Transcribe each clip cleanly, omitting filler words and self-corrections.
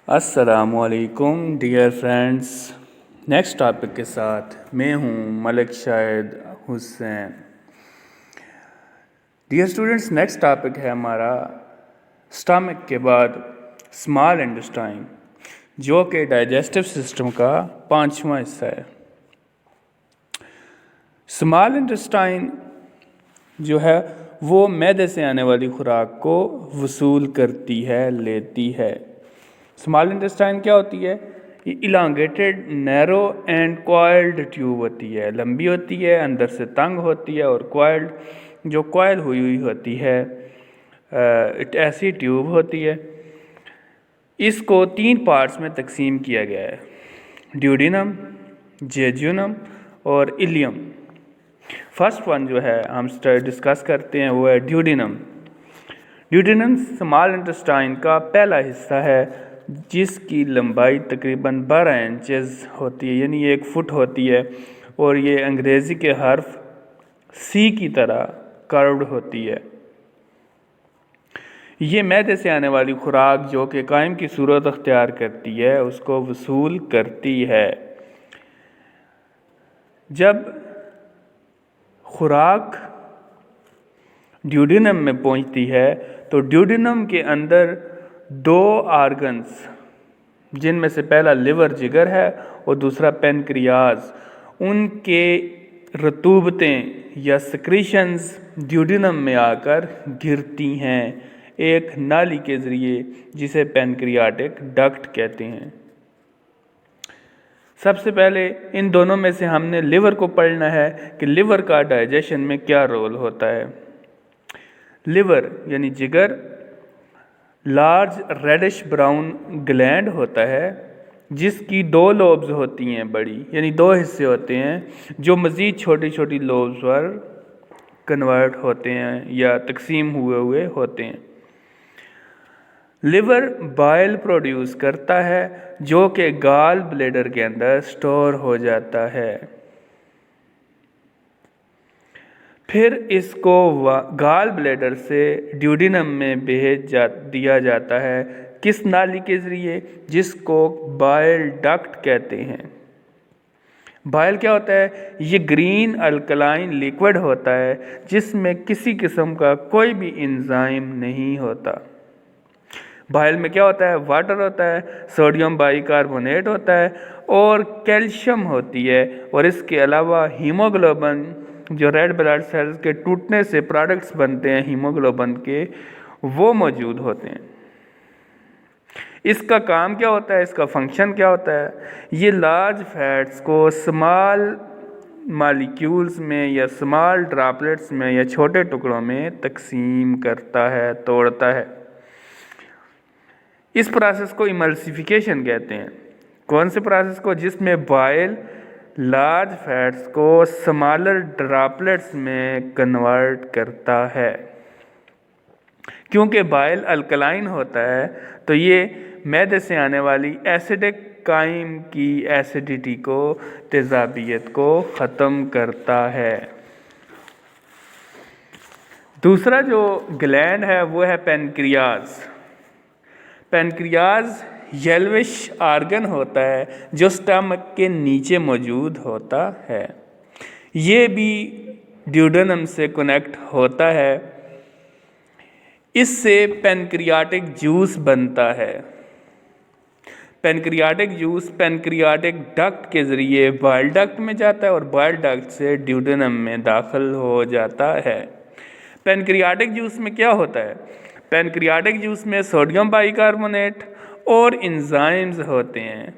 अस्सलामुअलैकुम dear friends. Next topic के साथ मैं हूं Malik Shahid Hussain. Dear students, next topic है हमारा स्टमक के बाद स्मॉल इंटेस्टाइन, जो कि डाइजेस्टिव सिस्टम का 5वां हिस्सा है। स्मॉल इंटेस्टाइन जो है वो मैदे से आने वाली खुराक को वसूल करती है, लेती है। स्मॉल इंटेस्टाइन क्या होती है? ये elongated, narrow and coiled tube होती है। लंबी होती है, अंदर से तंग होती है, और कॉइल्ड, जो कॉइल हुई होती है, ऐसी ट्यूब होती है। इसको 3 पार्ट्स में तकसीम किया गया है: ड्यूडिनम, जेजुनम और इलियम। फर्स्ट वन जो है हम डिस्कस करते हैं वो है ड्यूडिनम। ड्यूडिनम स्मॉल इंटेस्टाइन का पहला हिस्सा है, जिसकी लंबाई तकरीबन 12 इंचेस होती है, यानी 1 फुट होती है, और ये अंग्रेज़ी के हर्फ सी की तरह कर्व्ड होती है। ये मैदे से आने वाली खुराक जो कि कायम की सूरत अख्तियार करती है, उसको वसूल करती है। जब खुराक ड्यूडिनम में पहुंचती है तो ड्यूडिनम के अंदर 2 आर्गन्स, जिनमें से पहला लिवर जिगर है और दूसरा पेनक्रियाज, उनके रतूबतें या सिक्रीशंस ड्यूडिनम में आकर गिरती हैं एक नाली के ज़रिए, जिसे पेनक्रियाटिक डक्ट कहते हैं। सबसे पहले इन दोनों में से हमने लिवर को पढ़ना है कि लिवर का डाइजेशन में क्या रोल होता है। लिवर यानी जिगर लार्ज रेडिश ब्राउन ग्लैंड होता है, जिसकी 2 लोब्स होती हैं, बड़ी, यानी 2 हिस्से होते हैं, जो मज़ीद छोटी छोटी लोब्स पर कन्वर्ट होते हैं या तकसीम हुए होते हैं। लिवर बाइल प्रोड्यूस करता है, जो कि गाल ब्लैडर के अंदर स्टोर हो जाता है। फिर इसको गाल ब्लैडर से ड्यूडिनम में दिया जाता है, किस नाली के ज़रिए? जिसको बाइल डक्ट कहते हैं। बाइल क्या होता है? ये ग्रीन अल्कलाइन लिक्विड होता है, जिसमें किसी किस्म का कोई भी एंजाइम नहीं होता। बाइल में क्या होता है? वाटर होता है, सोडियम बाइकार्बोनेट होता है, और कैल्शियम होती है, और इसके अलावा हीमोग्लोबिन, जो रेड ब्लड सेल्स के टूटने से प्रोडक्ट्स बनते हैं हीमोग्लोबिन के, वो मौजूद होते हैं। इसका काम क्या होता है? इसका फंक्शन क्या होता है? ये लार्ज फैट्स को स्मॉल मॉलिक्यूल्स में या स्मॉल ड्रॉपलेट्स में या छोटे टुकड़ों में तकसीम करता है, तोड़ता है। इस प्रोसेस को इमल्सिफिकेशन कहते हैं। कौन से प्रोसेस को? जिसमें बाइल लार्ज फैट्स को स्मॉलर ड्रॉपलेट्स में कन्वर्ट करता है। क्योंकि बाइल अल्कलाइन होता है, तो ये मैदे से आने वाली एसिडिक काइम की एसिडिटी को, तेजाबियत को ख़त्म करता है। दूसरा जो ग्लैंड है वो है पेनक्रियाज। पेनक्रियाज येल्विश आर्गन होता है, जो स्टमक के नीचे मौजूद होता है। ये भी ड्यूडेनम से कनेक्ट होता है। इससे पेनक्रियाटिक जूस बनता है। पेनक्रियाटिक जूस पेनक्रियाटिक डक्ट के ज़रिए बाइल डक्ट में जाता है, और बाइल डक्ट से ड्यूडेनम में दाखिल हो जाता है। पेनक्रियाटिक जूस में क्या होता है? पेनक्रियाटिक जूस में सोडियम बाइकार्बोनेट और एंजाइम्स होते हैं।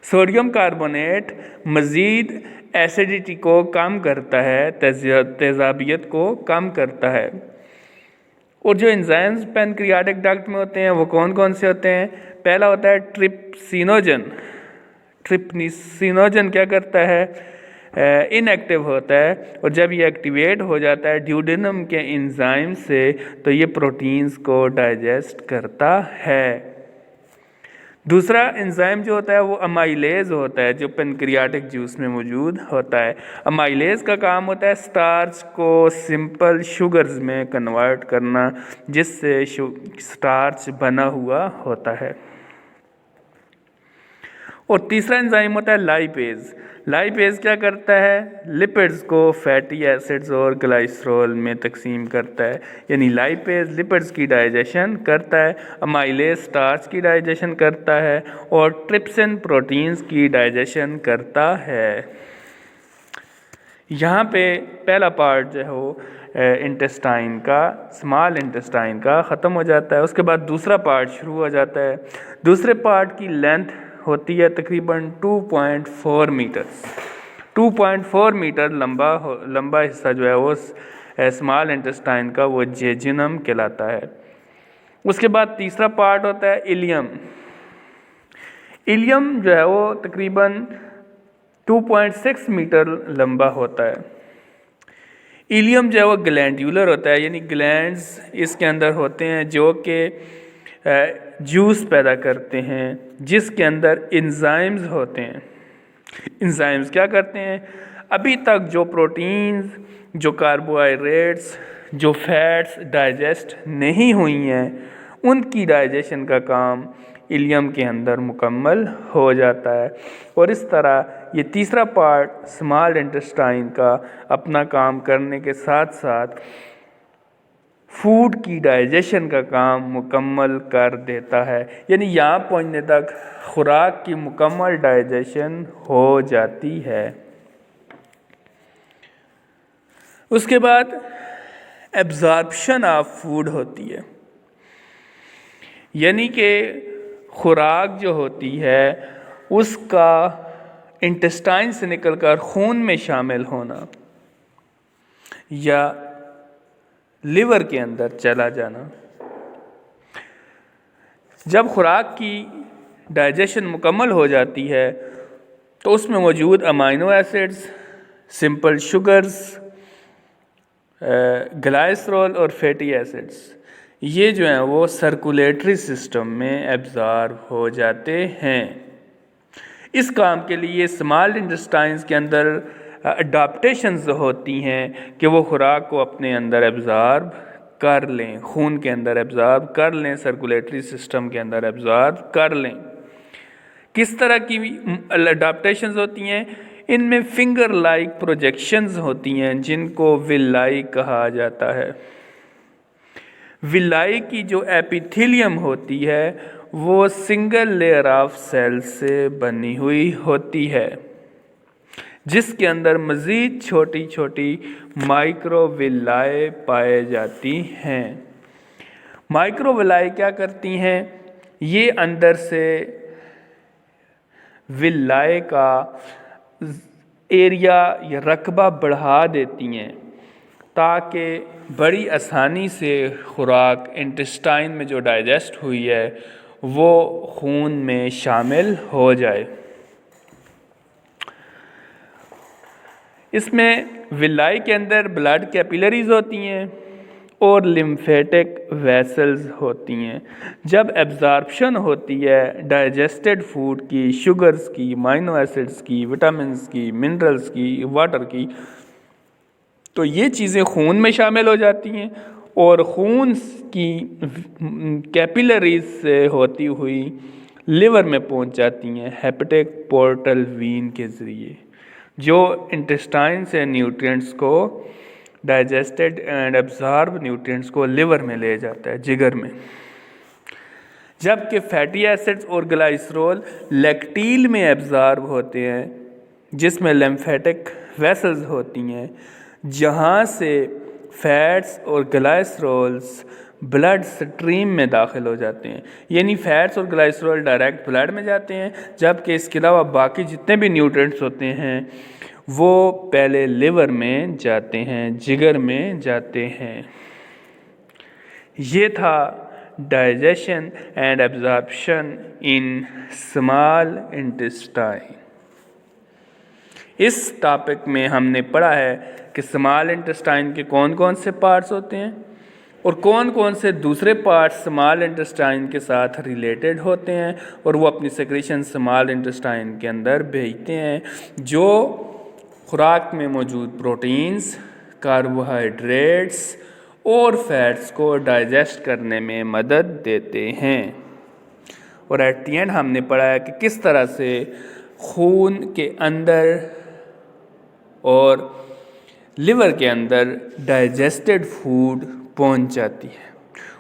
सोडियम कार्बोनेट मज़ीद एसिडिटी को कम करता है, तेजाबियत को कम करता है। और जो एंजाइम्स पेनक्रियाटिक डक्ट में होते हैं वो कौन कौन से होते हैं? पहला होता है ट्रिप्सिनोजन। ट्रिप्सिनोजन क्या करता है? इनएक्टिव होता है, और जब ये एक्टिवेट हो जाता है ड्यूडेनम के एंजाइम से, तो ये प्रोटीन्स को डाइजेस्ट करता है। दूसरा एंजाइम जो होता है वो अमाइलेज होता है, जो पेनक्रियाटिक जूस में मौजूद होता है। अमाइलेज का काम होता है स्टार्च को सिंपल शुगर्स में कन्वर्ट करना, जिससे स्टार्च बना हुआ होता है। और तीसरा एंजाइम होता है लाइपेज। लाइपेज क्या करता है? लिपिड्स को फैटी एसिड्स और ग्लाइसरॉल में तकसीम करता है। यानी लाइपेज लिपिड्स की डाइजेशन करता है, अमाइलेज स्टार्च की डाइजेशन करता है और ट्रिप्सिन प्रोटीन्स की डाइजेशन करता है। यहाँ पे पहला पार्ट जो है वो इंटेस्टाइन का, स्मॉल इंटेस्टाइन का ख़त्म हो जाता है। उसके बाद दूसरा पार्ट शुरू हो जाता है। दूसरे पार्ट की लेंथ होती है तकरीबन 2.4 मीटर। 2.4 मीटर लंबा हिस्सा जो है वो स्मॉल इंटेस्टाइन का वो जेजुनम कहलाता है। उसके बाद तीसरा पार्ट होता है इलियम। इलियम जो है वो तकरीबन 2.6 मीटर लंबा होता है। इलियम जो है वो ग्लैंडुलर होता है, यानी ग्लैंड्स इसके अंदर होते हैं जो कि जूस पैदा करते हैं, जिसके अंदर एंजाइम्स होते हैं। एंजाइम्स क्या करते हैं? अभी तक जो प्रोटीन्स, जो कार्बोहाइड्रेट्स, जो फैट्स डाइजेस्ट नहीं हुई हैं, उनकी डाइजेशन का काम इलियम के अंदर मुकम्मल हो जाता है। और इस तरह ये तीसरा पार्ट स्मॉल इंटेस्टाइन का अपना काम करने के साथ साथ फूड की डाइजेशन का काम मुकम्मल कर देता है। यानी यहाँ पहुँचने तक खुराक की मुकम्मल डाइजेशन हो जाती है। उसके बाद एब्जॉर्प्शन ऑफ फूड होती है, यानी कि खुराक जो होती है उसका इंटेस्टाइन से निकलकर खून में शामिल होना या लिवर के अंदर चला जाना। जब खुराक की डाइजेशन मुकम्मल हो जाती है तो उसमें मौजूद amino acids, simple sugars, glycerol और फैटी एसिड्स, ये जो हैं वो सर्कुलेटरी सिस्टम में एब्जॉर्ब हो जाते हैं। इस काम के लिए स्मॉल इंटेस्टाइन्स के अंदर अडाप्टेशंस होती हैं कि वो खुराक को अपने अंदर एब्जॉर्ब कर लें, खून के अंदर एब्जॉर्ब कर लें, सर्कुलेटरी सिस्टम के अंदर एब्जॉर्ब कर लें। किस तरह की अडाप्टेशंस होती हैं? इनमें फिंगर लाइक प्रोजेक्शंस होती हैं जिनको विलाई कहा जाता है। विलाई की जो एपिथेलियम होती है वो सिंगल लेयर ऑफ सेल से बनी हुई होती है, जिसके अंदर मज़ीद छोटी छोटी माइक्रोविलाई पाए जाती हैं। माइक्रोविलाई क्या करती हैं? ये अंदर से विलाई का एरिया या रकबा बढ़ा देती हैं ताकि बड़ी आसानी से खुराक इंटेस्टाइन में जो डाइजेस्ट हुई है वो खून में शामिल हो जाए। इसमें विलाई के अंदर ब्लड कैपिलरीज होती हैं और लिम्फेटिक वेसल्स होती हैं। जब एब्जॉर्प्शन होती है डाइजेस्टेड फूड की, शुगर्स की, अमाइनो एसिड्स की, विटामिन्स की, मिनरल्स की, वाटर की, तो ये चीज़ें खून में शामिल हो जाती हैं और खून की कैपिलरीज से होती हुई लिवर में पहुंच जाती हैं हेपेटिक पोर्टल वीन के ज़रिए, जो इंटेस्टाइन से न्यूट्रिएंट्स को, डाइजेस्टेड एंड एब्जॉर्ब न्यूट्रिएंट्स को लिवर में ले जाता है, जिगर में। जबकि फैटी एसिड्स और ग्लाइसरॉल लैक्टील में एब्जॉर्ब होते हैं, जिसमें लिम्फेटिक वेसल्स होती हैं, जहाँ से फैट्स और ग्लाइसरॉल्स ब्लड स्ट्रीम में दाखिल हो जाते हैं। यानी फैट्स और ग्लाइसरॉल डायरेक्ट ब्लड में जाते हैं, जबकि इसके अलावा बाकी जितने भी न्यूट्रिएंट्स होते हैं वो पहले लिवर में जाते हैं, जिगर में जाते हैं। ये था digestion and absorption in small intestine. इस टॉपिक में हमने पढ़ा है कि स्मॉल इंटेस्टाइन के कौन कौन से पार्ट्स होते हैं और कौन कौन से दूसरे पार्ट्स स्मॉल इंटेस्टाइन के साथ रिलेटेड होते हैं और वो अपनी सेक्रेशन स्मॉल इंटेस्टाइन के अंदर भेजते हैं, जो खुराक में मौजूद प्रोटीन्स, कार्बोहाइड्रेट्स और फैट्स को डाइजेस्ट करने में मदद देते हैं। और एट दी एंड हमने पढ़ा है कि किस तरह से खून के अंदर और लिवर के अंदर डाइजेस्टेड फूड पहुंच जाती है।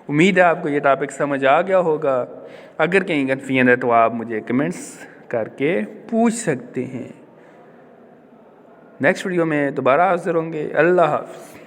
उम्मीद है आपको ये टॉपिक समझ आ गया होगा। अगर कहीं कन्फ्यूजन है तो आप मुझे कमेंट्स करके पूछ सकते हैं। नेक्स्ट वीडियो में दोबारा हाजिर होंगे। अल्लाह हाफ़िज़।